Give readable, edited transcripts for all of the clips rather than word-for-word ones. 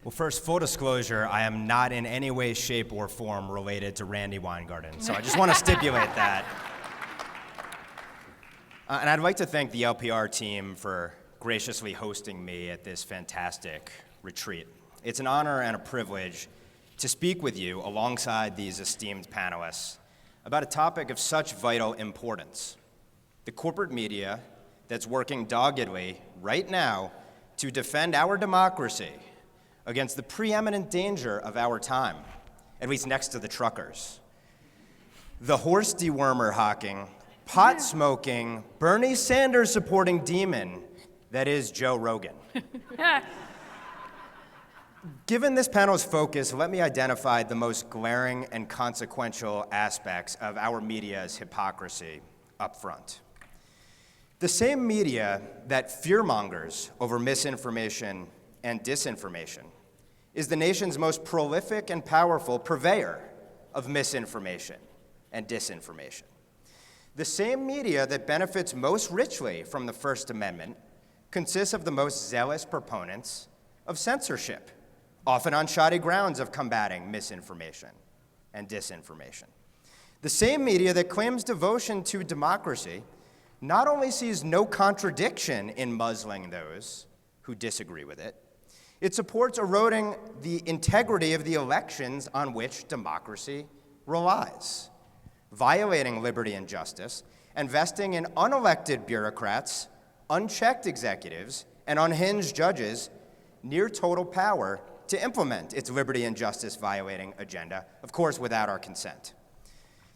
Well, first, full disclosure, I am not in any way, shape, or form related to Randy Weingarten, so I just want to stipulate that. And I'd like to thank the LPR team for graciously hosting me at this fantastic retreat. It's an honor and a privilege to speak with you alongside these esteemed panelists about a topic of such vital importance: the corporate media that's working doggedly right now to defend our democracy against the preeminent danger of our time, at least next to the truckers. The horse dewormer hawking, pot smoking, Bernie Sanders supporting demon that is Joe Rogan. Given this panel's focus, let me identify the most glaring and consequential aspects of our media's hypocrisy up front. The same media that fearmongers over misinformation and disinformation is the nation's most prolific and powerful purveyor of misinformation and disinformation. The same media that benefits most richly from the First Amendment consists of the most zealous proponents of censorship, often on shoddy grounds of combating misinformation and disinformation. The same media that claims devotion to democracy not only sees no contradiction in muzzling those who disagree with it, it supports eroding the integrity of the elections on which democracy relies, violating liberty and justice, and vesting in unelected bureaucrats, unchecked executives, and unhinged judges near total power to implement its liberty and justice violating agenda, of course without our consent.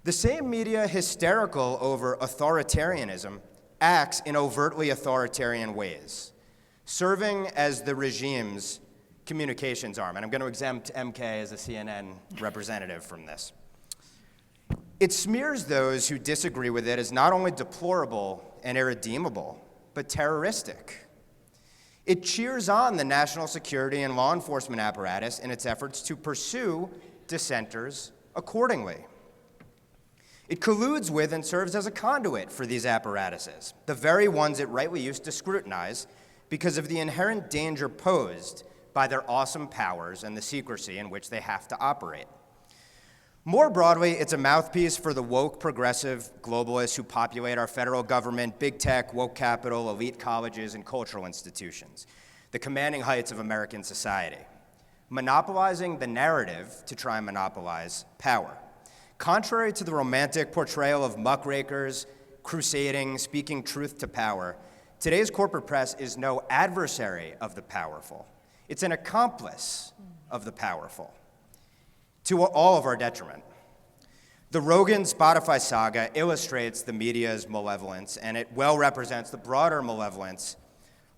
The same media hysterical over authoritarianism acts in overtly authoritarian ways, serving as the regime's communications arm. And I'm going to exempt MK as a CNN representative from this. It smears those who disagree with it as not only deplorable and irredeemable, but terroristic. It cheers on the national security and law enforcement apparatus in its efforts to pursue dissenters accordingly. It colludes with and serves as a conduit for these apparatuses, the very ones it rightly used to scrutinize because of the inherent danger posed by their awesome powers and the secrecy in which they have to operate. More broadly, it's a mouthpiece for the woke, progressive globalists who populate our federal government, big tech, woke capital, elite colleges, and cultural institutions, the commanding heights of American society, monopolizing the narrative to try and monopolize power. Contrary to the romantic portrayal of muckrakers, crusading, speaking truth to power, today's corporate press is no adversary of the powerful. It's an accomplice of the powerful, to all of our detriment. The Rogan-Spotify saga illustrates the media's malevolence, and it well represents the broader malevolence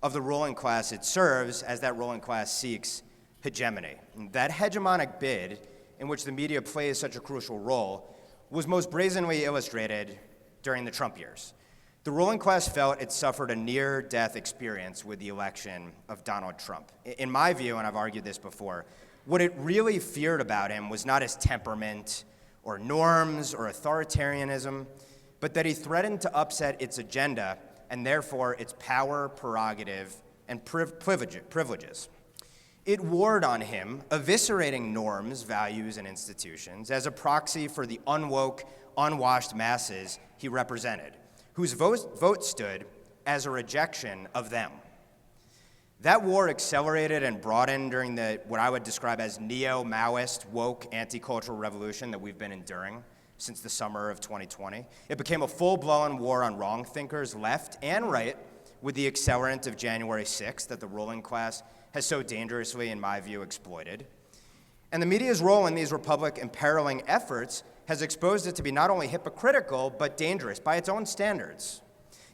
of the ruling class it serves as that ruling class seeks hegemony. That hegemonic bid, in which the media plays such a crucial role, was most brazenly illustrated during the Trump years. The ruling class felt it suffered a near-death experience with the election of Donald Trump. In my view, and I've argued this before, what it really feared about him was not his temperament or norms or authoritarianism, but that he threatened to upset its agenda and therefore its power, prerogative, and privileges. It warred on him, eviscerating norms, values, and institutions as a proxy for the unwoke, unwashed masses he represented, whose vote stood as a rejection of them. That war accelerated and broadened during what I would describe as neo-Maoist, woke, anti-cultural revolution that we've been enduring since the summer of 2020. It became a full-blown war on wrong-thinkers left and right with the accelerant of January 6th that the ruling class has so dangerously, in my view, exploited. And the media's role in these republic imperiling efforts has exposed it to be not only hypocritical, but dangerous by its own standards.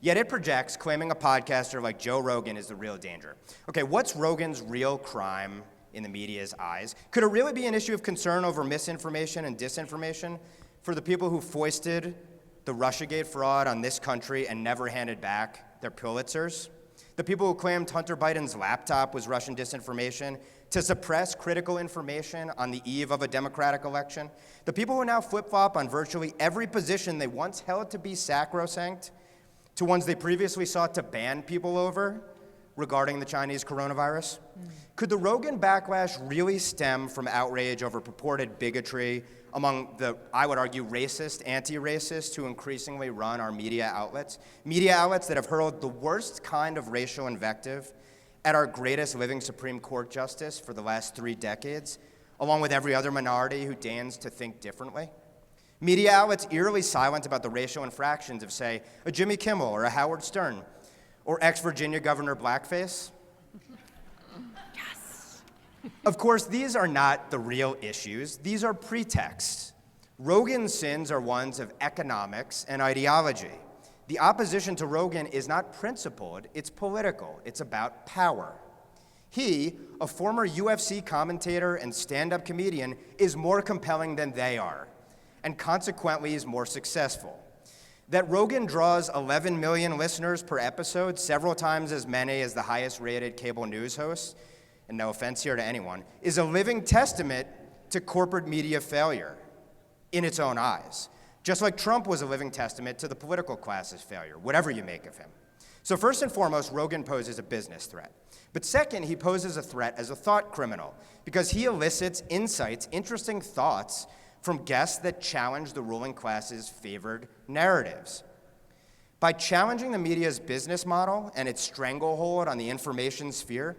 Yet it projects, claiming a podcaster like Joe Rogan is the real danger. Okay, what's Rogan's real crime in the media's eyes? Could it really be an issue of concern over misinformation and disinformation for the people who foisted the Russiagate fraud on this country and never handed back their Pulitzers? The people who claimed Hunter Biden's laptop was Russian disinformation to suppress critical information on the eve of a democratic election? The people who now flip-flop on virtually every position they once held to be sacrosanct to ones they previously sought to ban people over, regarding the Chinese coronavirus? Could the Rogan backlash really stem from outrage over purported bigotry among the, I would argue, racist, anti-racist who increasingly run our media outlets that have hurled the worst kind of racial invective at our greatest living Supreme Court justice for the last 3 decades, along with every other minority who deigns to think differently? Media outlets eerily silent about the racial infractions of, say, a Jimmy Kimmel or a Howard Stern, or ex-Virginia Governor Blackface? Yes. Of course, these are not the real issues. These are pretexts. Rogan's sins are ones of economics and ideology. The opposition to Rogan is not principled, it's political. It's about power. He, a former UFC commentator and stand-up comedian, is more compelling than they are, and consequently is more successful. That Rogan draws 11 million listeners per episode, several times as many as the highest-rated cable news host, and no offense here to anyone, is a living testament to corporate media failure in its own eyes. Just like Trump was a living testament to the political class's failure, whatever you make of him. So first and foremost, Rogan poses a business threat. But second, he poses a threat as a thought criminal, because he elicits insights, interesting thoughts, from guests that challenge the ruling class's favored narratives. By challenging the media's business model and its stranglehold on the information sphere,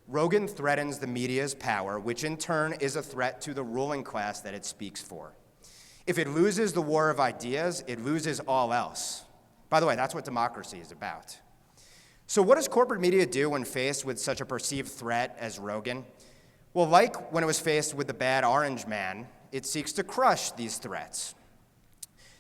Rogan threatens the media's power, which in turn is a threat to the ruling class that it speaks for. If it loses the war of ideas, it loses all else. By the way, that's what democracy is about. So what does corporate media do when faced with such a perceived threat as Rogan? Well, like when it was faced with the bad orange man, it seeks to crush these threats.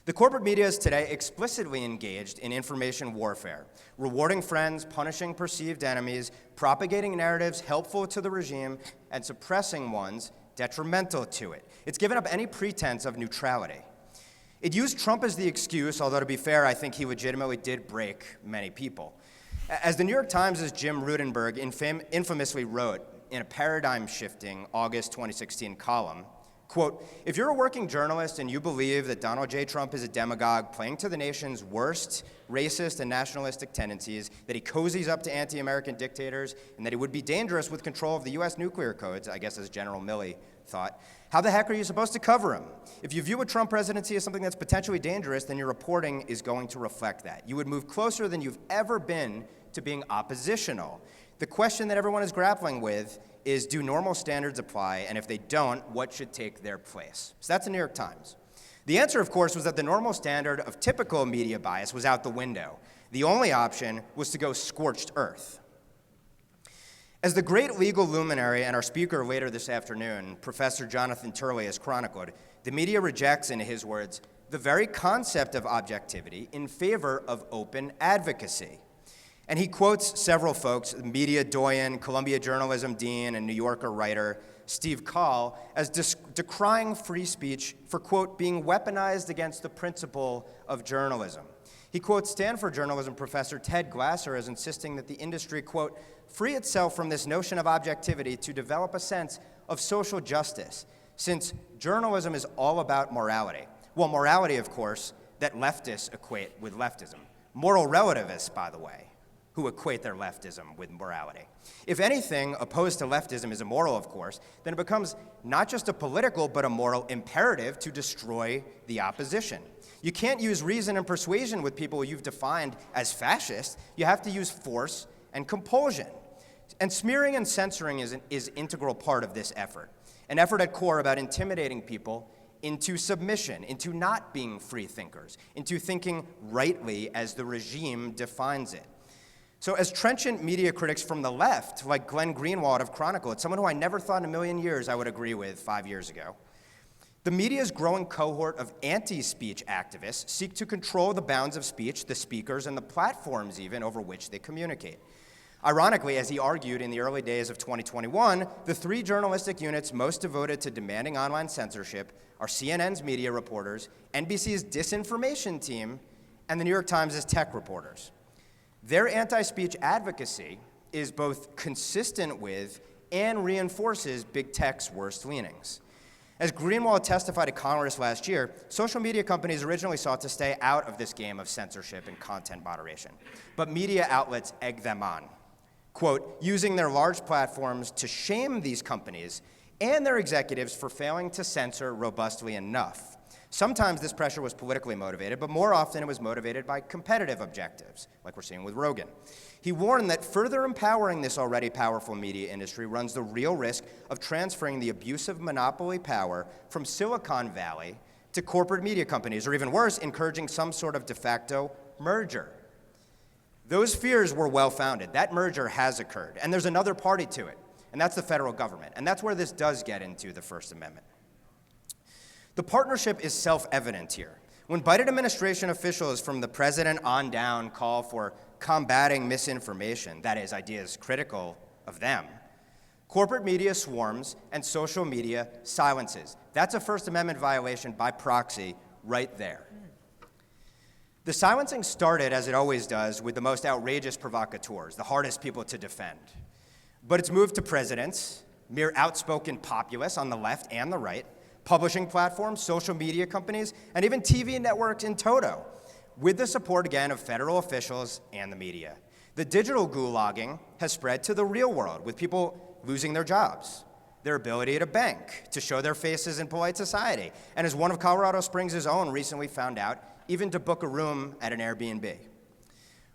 The corporate media is today explicitly engaged in information warfare, rewarding friends, punishing perceived enemies, propagating narratives helpful to the regime, and suppressing ones detrimental to it. It's given up any pretense of neutrality. It used Trump as the excuse, although to be fair, I think he legitimately did break many people. As the New York Times' Jim Rudenberg infamously wrote in a paradigm-shifting August 2016 column, quote, if you're a working journalist and you believe that Donald J. Trump is a demagogue playing to the nation's worst racist and nationalistic tendencies, that he cozies up to anti-American dictators, and that he would be dangerous with control of the U.S. nuclear codes, I guess as General Milley thought, how the heck are you supposed to cover him? If you view a Trump presidency as something that's potentially dangerous, then your reporting is going to reflect that. You would move closer than you've ever been to being oppositional. The question that everyone is grappling with is, do normal standards apply, and if they don't, what should take their place? So that's the New York Times. The answer, of course, was that the normal standard of typical media bias was out the window. The only option was to go scorched earth. As the great legal luminary and our speaker later this afternoon, Professor Jonathan Turley, has chronicled, the media rejects, in his words, the very concept of objectivity in favor of open advocacy. And he quotes several folks, media doyen, Columbia journalism dean, and New Yorker writer Steve Kahl, as decrying free speech for, quote, being weaponized against the principle of journalism. He quotes Stanford journalism professor Ted Glasser as insisting that the industry, quote, free itself from this notion of objectivity to develop a sense of social justice, since journalism is all about morality. Well, morality, of course, that leftists equate with leftism. Moral relativists, by the way, who equate their leftism with morality. If anything opposed to leftism is immoral, of course, then it becomes not just a political but a moral imperative to destroy the opposition. You can't use reason and persuasion with people you've defined as fascist. You have to use force and compulsion. And smearing and censoring is an integral part of this effort, an effort at core about intimidating people into submission, into not being free thinkers, into thinking rightly as the regime defines it. So as trenchant media critics from the left, like Glenn Greenwald of Chronicle, it's someone who I never thought in a million years I would agree with 5 years ago, the media's growing cohort of anti-speech activists seek to control the bounds of speech, the speakers, and the platforms even over which they communicate. Ironically, as he argued in the early days of 2021, the 3 journalistic units most devoted to demanding online censorship are CNN's media reporters, NBC's disinformation team, and the New York Times' tech reporters. Their anti-speech advocacy is both consistent with and reinforces big tech's worst leanings. As Greenwald testified to Congress last year, social media companies originally sought to stay out of this game of censorship and content moderation, but media outlets egg them on. quote, using their large platforms to shame these companies and their executives for failing to censor robustly enough. Sometimes this pressure was politically motivated, but more often it was motivated by competitive objectives, like we're seeing with Rogan. He warned that further empowering this already powerful media industry runs the real risk of transferring the abusive monopoly power from Silicon Valley to corporate media companies, or even worse, encouraging some sort of de facto merger. Those fears were well-founded. That merger has occurred, and there's another party to it, and that's the federal government, and that's where this does get into the First Amendment. The partnership is self-evident here. When Biden administration officials from the president on down call for combating misinformation, that is, ideas critical of them, corporate media swarms and social media silences. That's a First Amendment violation by proxy right there. The silencing started, as it always does, with the most outrageous provocateurs, the hardest people to defend. But it's moved to presidents, mere outspoken populists on the left and the right, publishing platforms, social media companies, and even TV networks in toto, with the support, again, of federal officials and the media. The digital gulagging has spread to the real world, with people losing their jobs, their ability to bank, to show their faces in polite society, and as one of Colorado Springs' own recently found out, even to book a room at an Airbnb.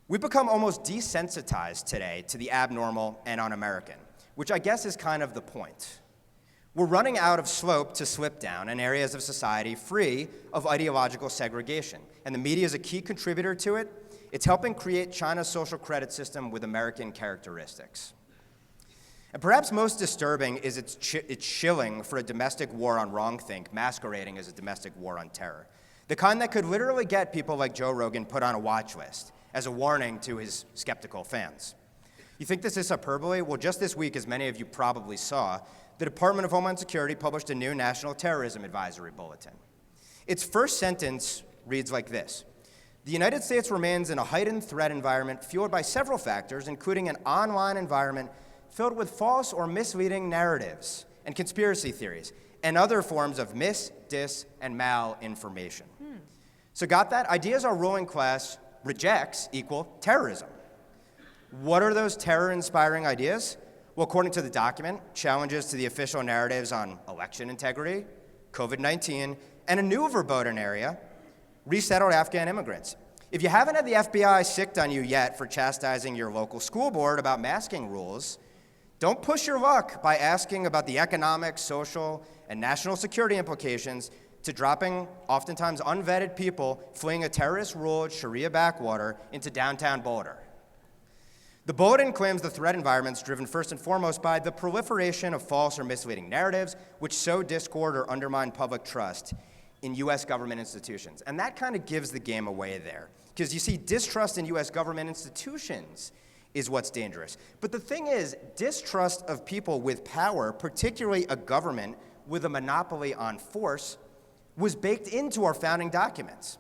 We've become almost desensitized today to the abnormal and un-American, which I guess is kind of the point. We're running out of slope to slip down in areas of society free of ideological segregation, and the media is a key contributor to it. It's helping create China's social credit system with American characteristics. And perhaps most disturbing is its shilling for a domestic war on wrongthink masquerading as a domestic war on terror, the kind that could literally get people like Joe Rogan put on a watch list as a warning to his skeptical fans. You think this is hyperbole? Well, just this week, as many of you probably saw, the Department of Homeland Security published a new National Terrorism Advisory Bulletin. Its first sentence reads like this: the United States remains in a heightened threat environment fueled by several factors, including an online environment filled with false or misleading narratives and conspiracy theories, and other forms of mis, dis, and malinformation. So got that? Ideas our ruling class rejects equal terrorism. What are those terror-inspiring ideas? Well, according to the document, challenges to the official narratives on election integrity, COVID-19, and a new verboten area, resettled Afghan immigrants. If you haven't had the FBI sicked on you yet for chastising your local school board about masking rules, don't push your luck by asking about the economic, social, and national security implications to dropping oftentimes unvetted people fleeing a terrorist-ruled Sharia backwater into downtown Boulder. The bulletin claims the threat environment is driven first and foremost by the proliferation of false or misleading narratives which sow discord or undermine public trust in U.S. government institutions. And that kind of gives the game away there. Because you see, distrust in U.S. government institutions is what's dangerous. But the thing is, distrust of people with power, particularly a government with a monopoly on force, was baked into our founding documents.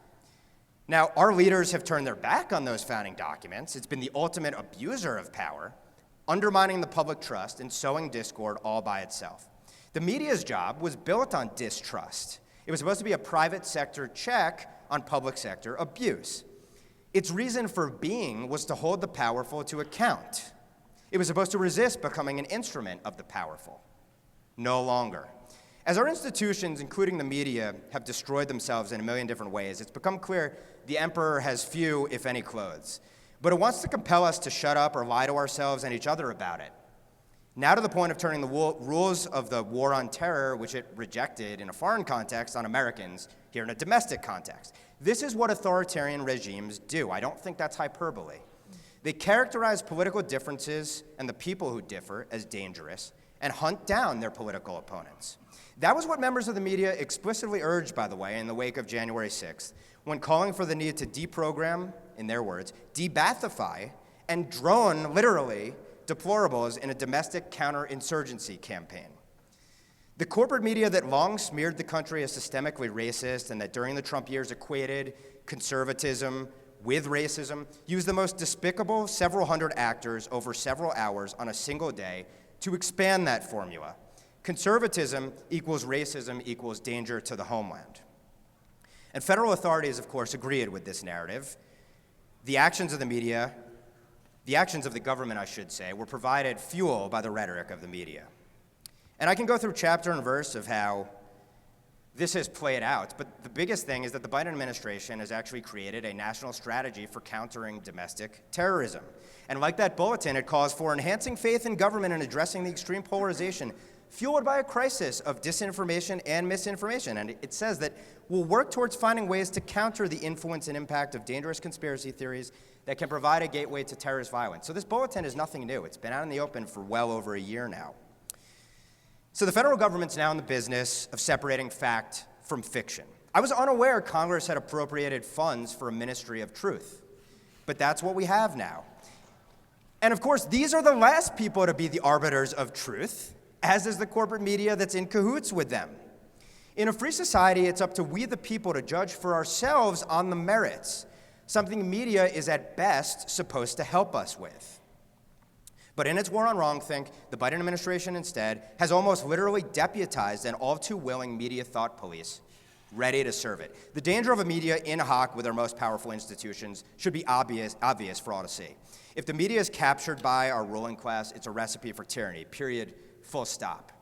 Now, our leaders have turned their back on those founding documents. It's been the ultimate abuser of power, undermining the public trust and sowing discord all by itself. The media's job was built on distrust. It was supposed to be a private sector check on public sector abuse. Its reason for being was to hold the powerful to account. It was supposed to resist becoming an instrument of the powerful. No longer. As our institutions, including the media, have destroyed themselves in a million different ways, it's become clear the emperor has few, if any, clothes. But it wants to compel us to shut up or lie to ourselves and each other about it. Now to the point of turning the rules of the war on terror, which it rejected in a foreign context, on Americans here in a domestic context. This is what authoritarian regimes do. I don't think that's hyperbole. They characterize political differences and the people who differ as dangerous and hunt down their political opponents. That was what members of the media explicitly urged, by the way, in the wake of January 6th, when calling for the need to deprogram, in their words, debathify, and drone, literally, deplorables in a domestic counterinsurgency campaign. The corporate media that long smeared the country as systemically racist and that during the Trump years equated conservatism with racism used the most despicable several hundred actors over several hours on a single day to expand that formula. Conservatism equals racism equals danger to the homeland. And federal authorities, of course, agreed with this narrative. The actions of the media the actions of the government, I should say, were provided fuel by the rhetoric of the media. And I can go through chapter and verse of how this has played out, but the biggest thing is that the Biden administration has actually created a national strategy for countering domestic terrorism. And like that bulletin, it calls for enhancing faith in government and addressing the extreme polarization fueled by a crisis of disinformation and misinformation. And it says that we'll work towards finding ways to counter the influence and impact of dangerous conspiracy theories that can provide a gateway to terrorist violence. So this bulletin is nothing new. It's been out in the open for well over a year now. So the federal government's now in the business of separating fact from fiction. I was unaware Congress had appropriated funds for a ministry of truth, but that's what we have now. And of course, these are the last people to be the arbiters of truth, as is the corporate media that's in cahoots with them. In a free society, it's up to we the people to judge for ourselves on the merits, something media is at best supposed to help us with. But in its war on wrongthink, the Biden administration instead has almost literally deputized an all-too-willing media thought police ready to serve it. The danger of a media in hoc with our most powerful institutions should be obvious for all to see. If the media is captured by our ruling class, it's a recipe for tyranny, period, full stop.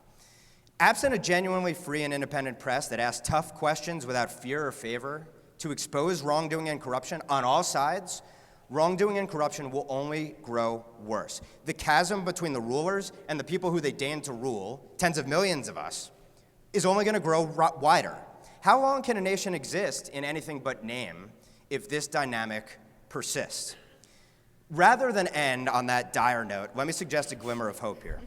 Absent a genuinely free and independent press that asks tough questions without fear or favor to expose wrongdoing and corruption on all sides, wrongdoing and corruption will only grow worse. The chasm between the rulers and the people who they deign to rule, tens of millions of us, is only going to grow wider. How long can a nation exist in anything but name if this dynamic persists? Rather than end on that dire note, let me suggest a glimmer of hope here.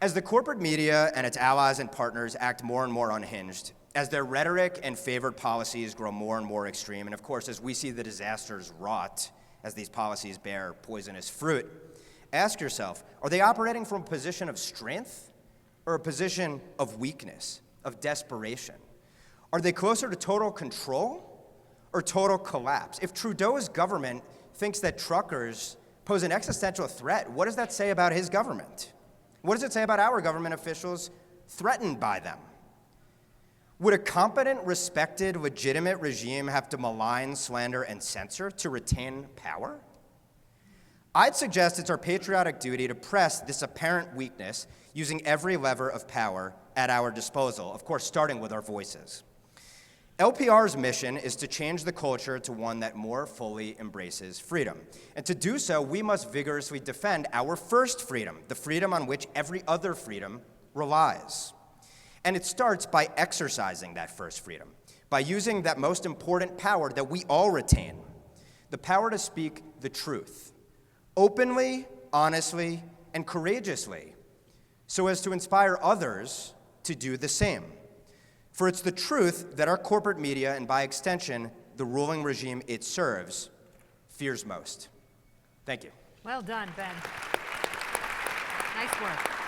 As the corporate media and its allies and partners act more and more unhinged, as their rhetoric and favored policies grow more and more extreme, and of course, as we see the disasters wrought as these policies bear poisonous fruit, ask yourself, are they operating from a position of strength or a position of weakness, of desperation? Are they closer to total control or total collapse? If Trudeau's government thinks that truckers pose an existential threat, what does that say about his government? What does it say about our government officials threatened by them? Would a competent, respected, legitimate regime have to malign, slander, and censor to retain power? I'd suggest it's our patriotic duty to press this apparent weakness using every lever of power at our disposal, of course, starting with our voices. LPR's mission is to change the culture to one that more fully embraces freedom. And to do so, we must vigorously defend our first freedom, the freedom on which every other freedom relies. And it starts by exercising that first freedom, by using that most important power that we all retain, the power to speak the truth, openly, honestly, and courageously, so as to inspire others to do the same. For it's the truth that our corporate media, and by extension, the ruling regime it serves, fears most. Thank you. Well done, Ben. Nice work.